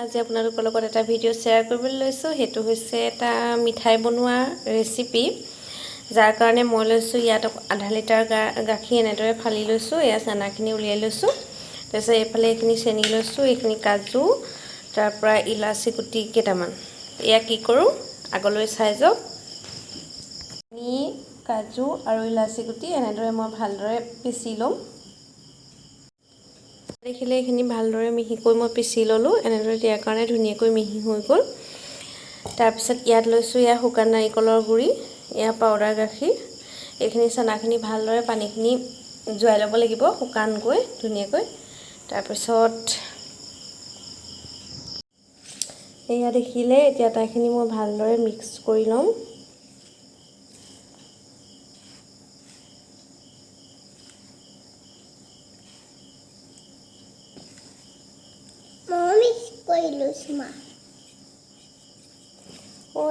আজি আপোনালোকৰ লগত এটা ভিডিঅ' শ্বেয়াৰ কৰিবলৈ লৈছোঁ। সেইটো হৈছে এটা মিঠাই বনোৱা ৰেচিপি, যাৰ কাৰণে মই লৈছোঁ ইয়াত আধা লিটাৰ গাখীৰ এনেদৰে ফালি লৈছোঁ। এয়া চানাখিনি উলিয়াই লৈছোঁ। তাৰপিছত এইফালে এইখিনি চেনি লৈছোঁ, এইখিনি কাজু, তাৰপৰা ইলাচি গুটি কেইটামান। এয়া কি কৰোঁ আগলৈ চাই যাওক। চেনি, কাজু আৰু ইলাচি গুটি এনেদৰে মই ভালদৰে পিচি ল'ম। দেখিলে এইখিনি ভালদৰে মিহিকৈ মই পিচি ল'লোঁ। এনেদৰে দিয়াৰ কাৰণে ধুনীয়াকৈ মিহি হৈ গ'ল। তাৰপিছত ইয়াত লৈছোঁ এয়া শুকান নাৰিকলৰ গুড়ি, এয়া পাউডাৰ গাখীৰ। এইখিনি চানাখিনি ভালদৰে পানীখিনি জোৱাই ল'ব লাগিব শুকানকৈ ধুনীয়াকৈ। তাৰপিছত এয়া দেখিলে এতিয়া আটাইখিনি মই ভালদৰে মিক্স কৰি ল'ম।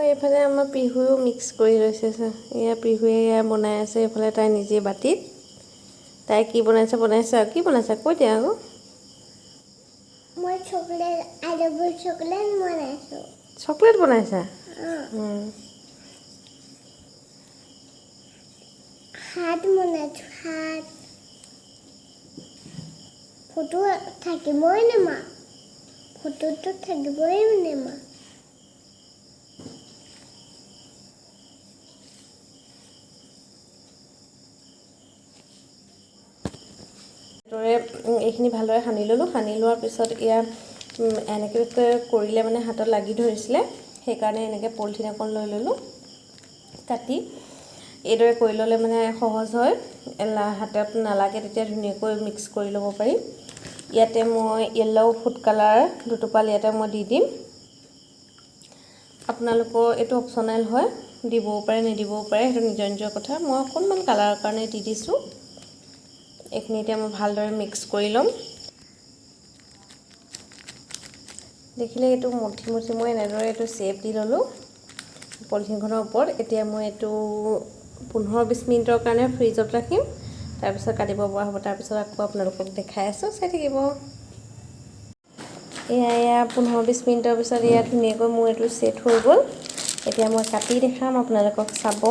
এইফালে আমাৰ পিহুৱেও মিক্স কৰি লৈছে। এয়া পিহুৱে এয়া বনাই আছে এইফালে তাই নিজে বাতিত। তাই কি বনাইছে আৰু কি বনাইছে কৈ দিয়া আকৌ। মই চকলেট আইডাবল চকলেট বনাইছোঁ। চকলেট বনাইছা? হাত বনাইছোঁ, হাত। ফটো থাকিবই নে মা? ফটোটো থাকিবই নে মা? এইখিনি ভালদৰে সানি ল'লোঁ। সানি লোৱাৰ পিছত এয়া এনেকৈ কৰিলে মানে হাতত লাগি ধৰিছিলে, সেইকাৰণে এনেকৈ পলিথিন এখন লৈ ল'লোঁ কাটি। এইদৰে কৰি ল'লে মানে সহজ হয়, হাতত নালাগে, তেতিয়া ধুনীয়াকৈ মিক্স কৰি ল'ব পাৰি। ইয়াতে মই য়েল্ল' ফুড কালাৰ দুটোপাল ইয়াতে মই দি দিম। আপোনালোকৰ এইটো অপশ্যনেল হয়, দিবও পাৰে নিদিবও পাৰে, সেইটো নিজৰ নিজৰ কথা। মই অকণমান কালাৰৰ কাৰণে দি দিছোঁ। এইখিনি এতিয়া মই ভালদৰে মিক্স কৰি ল'ম। দেখিলে এইটো মুঠি মুঠি মই এনেদৰে এইটো শ্বেপ দি ল'লোঁ পলিথিনখনৰ ওপৰত। এতিয়া মই এইটো 15-20 মিনিটৰ কাৰণে ফ্ৰিজত ৰাখিম, তাৰপিছত কাটিব পৰা হ'ব। তাৰপিছত আকৌ আপোনালোকক দেখাই আছোঁ, চাই থাকিব। এয়া 15-20 মিনিটৰ পিছত এয়া ধুনীয়াকৈ মোৰ এইটো ছেট হৈ গ'ল। এতিয়া মই কাটি দেখাম আপোনালোকক চাব।